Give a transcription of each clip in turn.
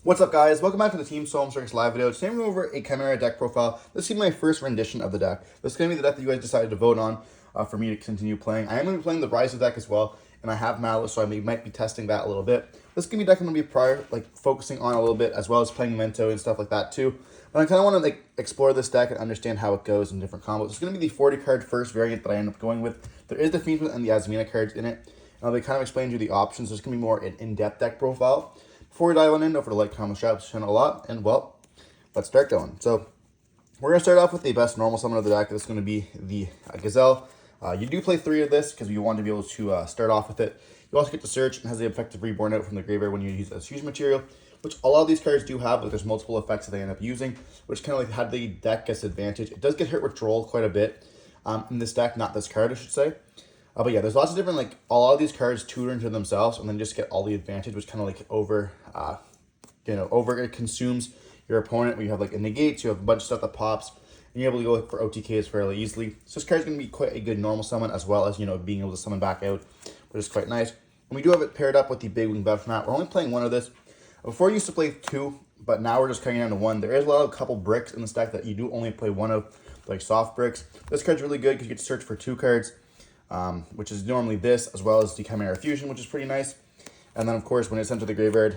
What's up, guys? Welcome back to the Team Solemn Circus live video. Today I'm going over a Chimera deck profile. This is my first rendition of the deck. This is going to be the deck that you guys decided to vote on for me to continue playing. I am going to be playing the Rise of deck as well, and I have Malice, so I might be testing that a little bit. This is going to be a deck I'm going to be focusing on a little bit, as well as playing Memento and stuff like that too. But I kind of want to explore this deck and understand how it goes in different combos. It's going to be the 40 card first variant that I end up going with. There is the Fiendsmith and the Azamina cards in it. And they kind of explain to you the options. There's going to be more an in-depth deck profile. Before we dive on in, don't forget to like, comment, subscribe to the channel a lot, and well, let's start going. So, we're going to start off with the best normal summon of the deck. This is going to be the Gazelle. You do play 3 of this because you want to be able to start off with it. You also get to search and has the effect of reborn out from the graveyard when you use it as fusion material, which a lot of these cards do have, but there's multiple effects that they end up using, which kind of how the deck gets advantage. It does get hit with Troll quite a bit in this deck, not this card, I should say. But yeah, there's lots of different, a lot of these cards tutor into themselves and then just get all the advantage, which kind of over consumes your opponent. When you have a negate, you have a bunch of stuff that pops, and you're able to go for OTKs fairly easily. So this card's going to be quite a good normal summon, as well as, being able to summon back out, which is quite nice. And we do have it paired up with the Big Wing Buff Mat. We're only playing 1 of this. Before you used to play 2, but now we're just cutting down to 1. There is a couple bricks in this deck that you do only play 1 of, like soft bricks. This card's really good because you get to search for 2 cards. Which is normally this, as well as the Chimera Fusion, which is pretty nice. And then, of course, when it's sent to the graveyard,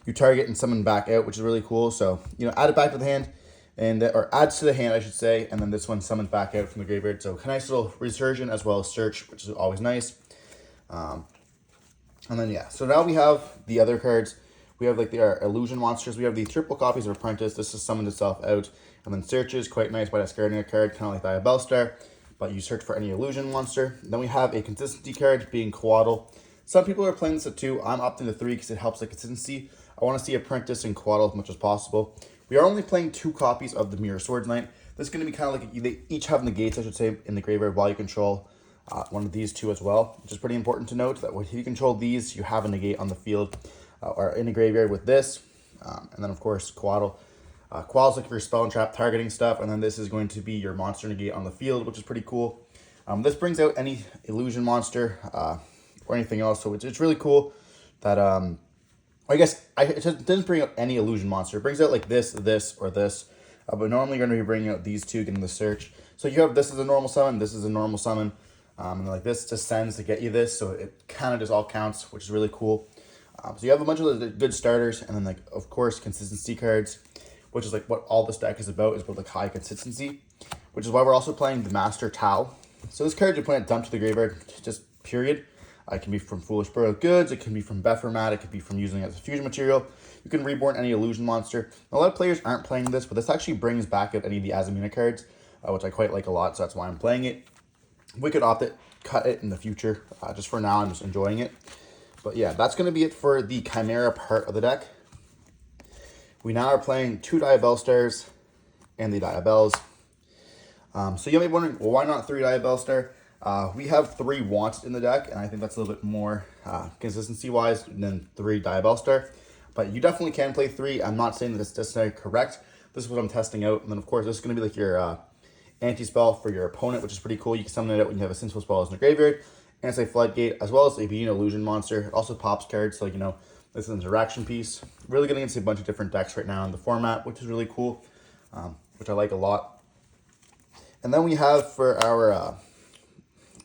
you target and summon back out, which is really cool. So, add it back to the hand, or adds to the hand, I should say, and then this one summons back out from the graveyard. So, nice little resurgence as well as search, which is always nice. And then, yeah, so now we have the other cards. We have our illusion monsters. We have the triple copies of Apprentice. This has summoned itself out. And then searches, quite nice by discarding a card, kind of like Diab Bels, but you search for any illusion monster. Then we have a consistency card being Quaddle. Some people are playing this at 2. I'm opting to 3 because it helps the consistency. I want to see Apprentice and Quaddle as much as possible. We are only playing 2 copies of the Mirror Swords Knight. This is going to be kind of they each have negates, I should say, in the graveyard while you control one of these 2 as well, which is pretty important to note that if you control these, you have a negate on the field or in the graveyard with this. And then, of course, Quaddle. Quaddle's for your spell and trap targeting stuff, and then this is going to be your monster negate on the field, which is pretty cool. This brings out any illusion monster or anything else, so it's really cool that, it doesn't bring out any illusion monster. It brings out this, or this, but normally you're going to be bringing out these 2, getting the search. So you have this is a normal summon, this is a normal summon, and this just sends to get you this, so it kind of just all counts, which is really cool. So you have a bunch of the good starters, and then, of course, consistency cards, which is what all this deck is about high consistency, which is why we're also playing the Master Tau. So this card you put it dumped to the graveyard, just period. It can be from Foolish Burial Goods, it can be from Bephermat, it could be from using it as a fusion material. You can reborn any illusion monster. A lot of players aren't playing this, but this actually brings back out any of the Azamina cards, which I quite like a lot, so that's why I'm playing it. We could opt it, cut it in the future. Just for now, I'm just enjoying it. But yeah, that's going to be it for the Chimera part of the deck. We now are playing 2 Diab Bels and the Diab Bels. So you may be wondering, well, why not 3 Diab Bels? We have 3 wanted in the deck, and I think that's a little bit more consistency-wise than 3 Diab Bels. But you definitely can play 3. I'm not saying that it's necessarily correct. This is what I'm testing out. And then, of course, this is going to be your anti-spell for your opponent, which is pretty cool. You can summon it out when you have a Sinful Spell in the graveyard. And it's a Floodgate, as well as a being illusion monster. It also pops cards, so this is an interaction piece. Really getting into a bunch of different decks right now in the format, which is really cool, which I like a lot. And then we have for our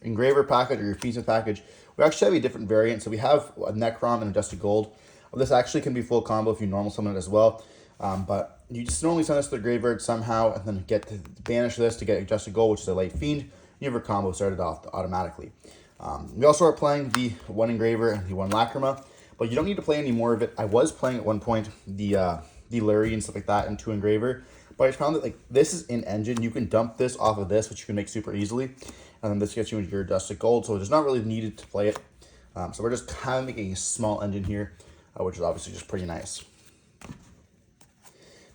Engraver package or your Fiendsmith package, we actually have a different variant. So we have a Necrom and a Dusty Gold. This actually can be full combo if you normal summon it as well. But you just normally send this to the graveyard somehow and then get to banish this to get a Dusty Gold, which is a late fiend. You have your combo started off automatically. We also are playing the 1 Engraver and the 1 Lacrima. But you don't need to play any more of it. I was playing at one point the Lurie and stuff like that into Engraver. But I found that this is in engine. You can dump this off of this, which you can make super easily. And then this gets you into your Dusty Gold. So it's not really needed to play it. So we're just kind of making a small engine here, which is obviously just pretty nice.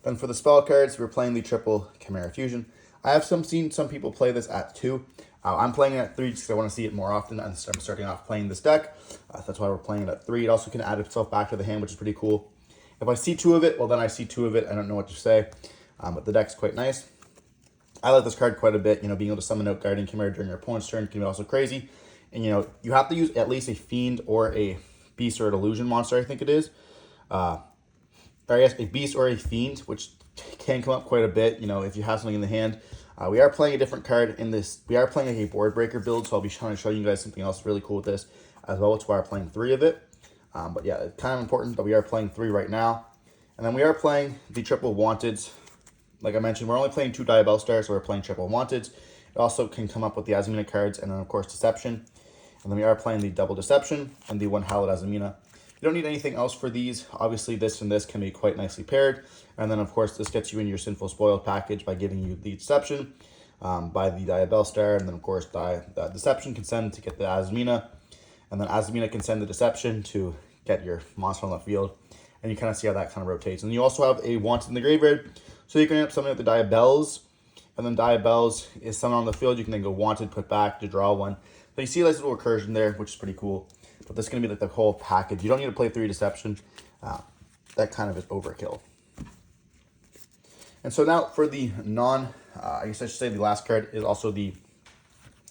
Then for the spell cards, we're playing the triple Chimera Fusion. I have seen some people play this at 2. I'm playing it at 3 just because I want to see it more often. I'm starting off playing this deck. That's why we're playing it at 3. It also can add itself back to the hand, which is pretty cool. If I see 2 of it, well, then I see 2 of it. I don't know what to say. But the deck's quite nice. I like this card quite a bit. Being able to summon out Guardian Chimera during your opponent's turn can be also crazy. And, you have to use at least a Fiend or a Beast or an Illusion monster, I think it is. or I guess a beast or a fiend, which can come up quite a bit, you know, if you have something in the hand. We are playing a different card in this. We are playing a board breaker build, so I'll be trying to show you guys something else really cool with this as well. It's why we're playing 3 of it. But yeah, it's kind of important that we are playing 3 right now. And then we are playing the triple wanteds. Like I mentioned, we're only playing 2 Diab Bels stars, so we're playing triple wanteds. It also can come up with the Azamina cards, and then of course Deception. And then we are playing the double Deception and the 1 Hallowed Azamina. You don't need anything else for these. Obviously, this and this can be quite nicely paired. And then, of course, this gets you in your Sinful Spoil package by giving you the Deception by the Diab Bels star. And then, of course, the Deception can send to get the Azamina. And then Azamina can send the Deception to get your monster on the field. And you kind of see how that kind of rotates. And you also have a Wanted in the graveyard. So you can end up summoning with the Diab Bels. And then Diab Bels is summoned on the field. You can then go Wanted, put back to draw one. So you see a nice little recursion there, which is pretty cool. But this is going to be like the whole package. You don't need to play 3 Deception. That kind of is overkill. And so now for the I guess I should say the last card is also the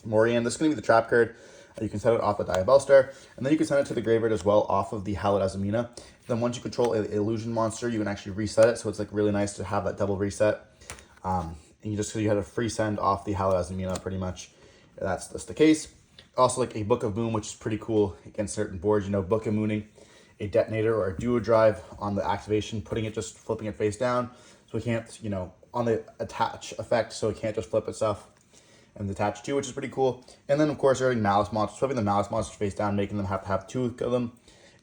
Morian. This is going to be the trap card. You can set it off the Diab Bels star. And then you can send it to the graveyard as well off of the Hallowed Azamina. Then once you control an illusion monster, you can actually reset it. So it's like really nice to have that double reset. And you had a free send off the Hallowed Azamina pretty much. That's the case. Also like a Book of Moon, which is pretty cool against certain boards. You know, Book of Mooning a detonator or a duo drive on the activation, just flipping it face down. So it can't, you know, on the attach effect, so it can't just flip itself and attach 2, which is pretty cool. And then of course, adding Malice monsters, flipping the Malice monsters face down, making them have to have 2 of them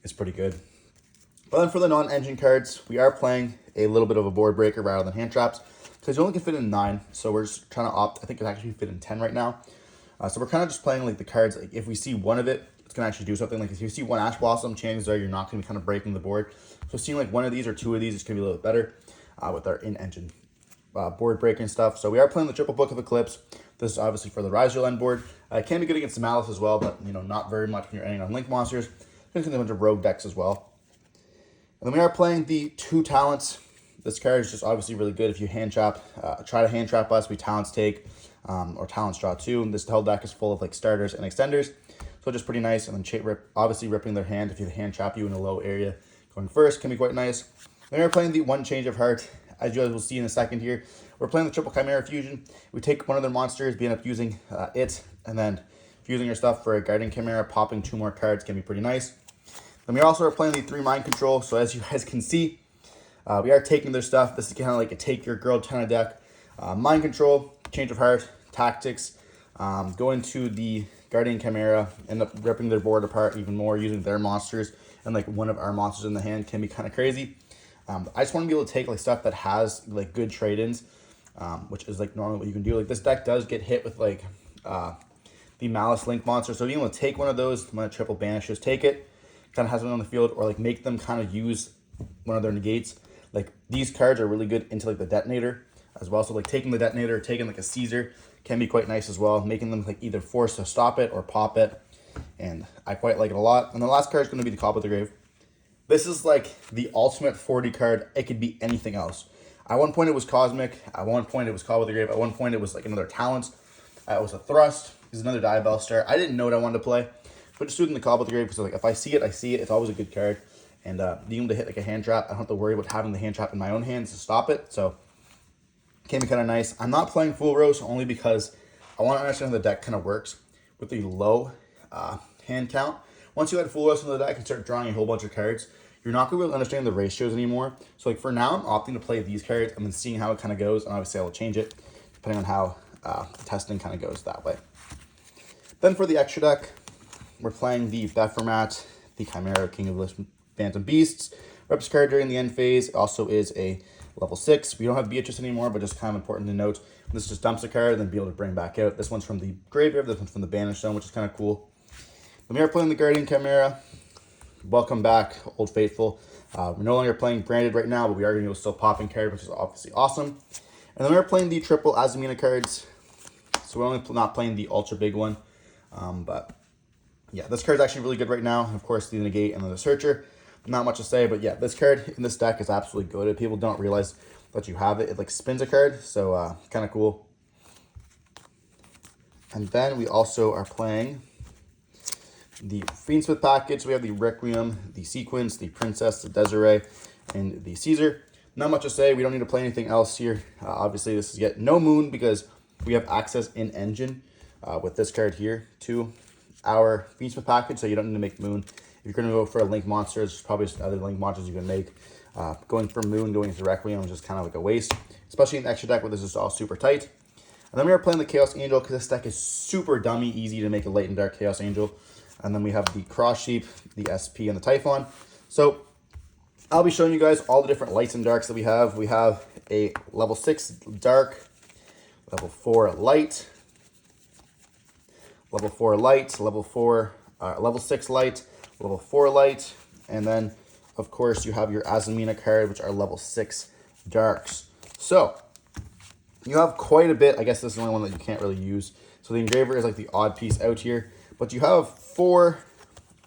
is pretty good. But then for the non-engine cards, we are playing a little bit of a board breaker rather than hand traps, because you only can fit in 9. So we're just trying to opt, I think it actually fit in 10 right now. So we're kind of just playing like the cards, like if we see one of it, it's going to actually do something. Like if you see 1 Ash Blossom, chances are you're not going to be kind of breaking the board. So seeing like 1 of these or 2 of these is going to be a little bit better with our in-engine board breaking stuff. So we are playing the triple Book of Eclipse. This is obviously for the Rise Your Land board. It can be good against the Malice as well, but you know, not very much when you're ending on Link monsters. There's a bunch of rogue decks as well. And then we are playing the 2 talents. This card is just obviously really good if you hand trap, try to hand trap us, we talents take, or talents draw 2. And this whole deck is full of like starters and extenders. So just pretty nice. And then obviously ripping their hand if you hand trap you in a low area going first can be quite nice. Then we're playing the 1 Change of Heart. As you guys will see in a second here, we're playing the triple Chimera Fusion. We take one of their monsters, we end up using it, and then fusing your stuff for a Guardian Chimera, popping 2 more cards can be pretty nice. Then we also are playing the 3 Mind Control. So as you guys can see, we are taking their stuff. This is kind of like a take your girl kind of deck. Mind Control, Change of Heart, Tactics, go into the Guardian Chimera, end up ripping their board apart even more using their monsters, and like one of our monsters in the hand can be kind of crazy. I just want to be able to take like stuff that has like good trade-ins, which is like normally what you can do. Like this deck does get hit with like the Malice Link monster, so being able to take one of those, when a triple banishes, take it, kind of has one on the field, or like make them kind of use one of their negates. Like these cards are really good into like the detonator as well. So like taking the detonator, taking like a Caesar can be quite nice as well, making them like either forced to stop it or pop it. And I quite like it a lot. And the last card is going to be the Cobble of the Grave. This is like the ultimate 40 card. It could be anything else. At one point it was Cosmic. At one point it was Cobble of the Grave. At one point it was like another Talent. It was a Thrust. It's another Diab Bels star. I didn't know what I wanted to play, but just doing the Cobble of the Grave because like if I see it, I see it. It's always a good card. And being able to hit like a hand trap, I don't have to worry about having the hand trap in my own hands to stop it. So it can be kind of nice. I'm not playing Full Rose only because I want to understand how the deck kind of works with the low hand count. Once you add Full Rose into the deck and start drawing a whole bunch of cards, you're not going to be able to understand the ratios anymore. So like for now, I'm opting to play these cards and then seeing how it kind of goes. And obviously I will change it depending on how the testing kind of goes that way. Then for the extra deck, we're playing the Bephermat, the Chimera, King of the Phantom Beasts. Reps card during the end phase. It also is a level 6. We don't have Beatrice anymore, but just kind of important to note. This just dumps a card and then be able to bring back out. This one's from the graveyard. This one's from the Banished Zone, which is kind of cool. Then we are playing the Guardian Chimera. Welcome back, Old Faithful. We're no longer playing Branded right now, but we are going to be still popping cards, which is obviously awesome. And then we're playing the triple Azamina cards. So we're only not playing the ultra big one. But yeah, this card's actually really good right now. Of course, the Negate and the Searcher. Not much to say, but yeah, this card in this deck is absolutely good. People don't realize that you have it. It like spins a card, so kind of cool. And then we also are playing the Fiendsmith package, we have the Requiem, the Sequence, the Princess, the Desiree, and the Caesar. Not much to say. We don't need to play anything else here. Obviously, this is yet no Moon because we have access in Engine with this card here to our Fiendsmith package, so you don't need to make Moon. If you're going to go for a Link monster, there's probably just other Link monsters you can make. Going for Moon, going into Requiem is just kind of like a waste, especially in the extra deck where this is all super tight. And then we are playing the Chaos Angel because this deck is super dummy easy to make a light and dark Chaos Angel. And then we have the Cross Sheep, the SP, and the Typhon. So I'll be showing you guys all the different lights and darks that we have. We have a level 6 dark, level 4 light, level 4 light, level 6 light, level 4 light, and then of course you have your Azamina card, which are level 6 darks. So you have quite a bit. I guess this is the only one that you can't really use. So the Engraver is like the odd piece out here, but you have four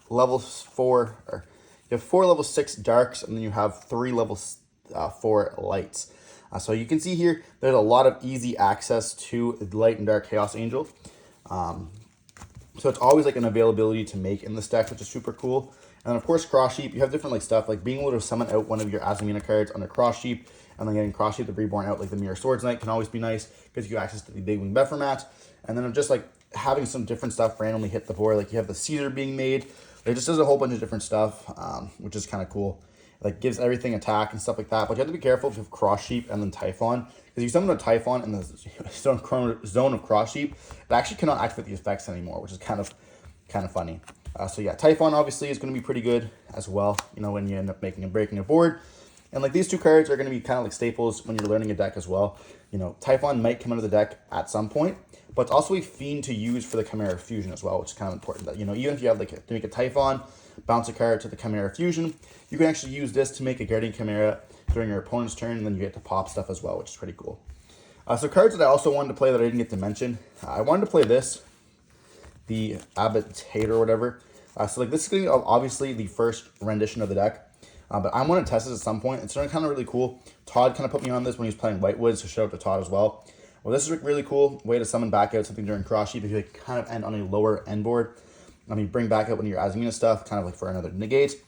level 6 darks, and then you have 3 level 4 lights. So you can see here, there's a lot of easy access to the light and dark Chaos Angel. So it's always like an availability to make in this deck, which is super cool. And then of course, Cross Sheep, you have different like stuff, like being able to summon out one of your Azamina cards under Cross Sheep, and then getting Cross Sheep the Reborn out like the Mirror Swords Knight can always be nice, because you have access to the Big Wing Bephomet. And then just like having some different stuff randomly hit the board, like you have the Caesar being made. It just does a whole bunch of different stuff, which is kind of cool. Like gives everything attack and stuff like that. But you have to be careful if you have Cross Sheep and then Typhon, because you summon a Typhon in the zone of Cross Sheep, it actually cannot activate the effects anymore, which is kind of funny. So yeah, Typhon obviously is going to be pretty good as well, you know, when you end up making and breaking a board. And like these two cards are going to be kind of like staples when you're learning a deck as well. You know, Typhon might come out of the deck at some point, but it's also a fiend to use for the Chimera Fusion as well, which is kind of important. That, you know, even if you have like to make a Typhon, bounce a card to the Chimera Fusion, you can actually use this to make a Guardian Chimera during your opponent's turn, and then you get to pop stuff as well, which is pretty cool. So cards that I also wanted to play that I didn't get to mention, I wanted to play this, the Abbot or whatever. So like this is going to be obviously the first rendition of the deck, but I want to test this at some point. It's kind of really cool. Todd kind of put me on this when he was playing Whitewood, so shout out to Todd as well. Well, this is a really cool way to summon back out something during Cross Sheep if you like kind of end on a lower end board. I mean, bring back out one of your Azamina stuff, kind of like for another negate.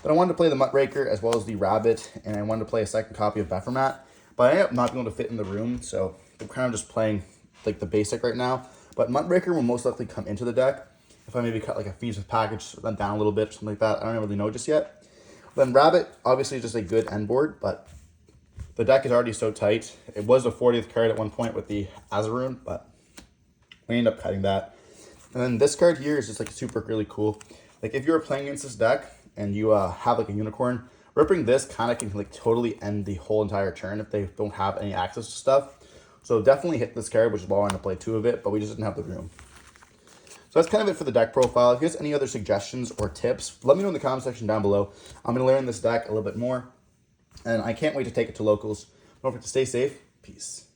But I wanted to play the Muckraker as well as the Rabbit, and I wanted to play a second copy of Bephomet, but I ended up not being able to fit in the room, so I'm kind of just playing like the basic right now. But Muckraker will most likely come into the deck if I maybe cut like a Fiendsmith package then down a little bit, something like that. I don't really know just yet. Then Rabbit, obviously is just a good end board, but the deck is already so tight. It was a 40th card at one point with the Azaroon, but we ended up cutting that. And then this card here is just like super really cool. Like if you're playing against this deck and you have like a unicorn, ripping this kind of can like totally end the whole entire turn if they don't have any access to stuff. So definitely hit this card, which is why I wanted to play 2 of it, but we just didn't have the room. So that's kind of it for the deck profile. If you guys have any other suggestions or tips, let me know in the comment section down below. I'm going to learn this deck a little bit more, and I can't wait to take it to locals. Don't forget to stay safe. Peace.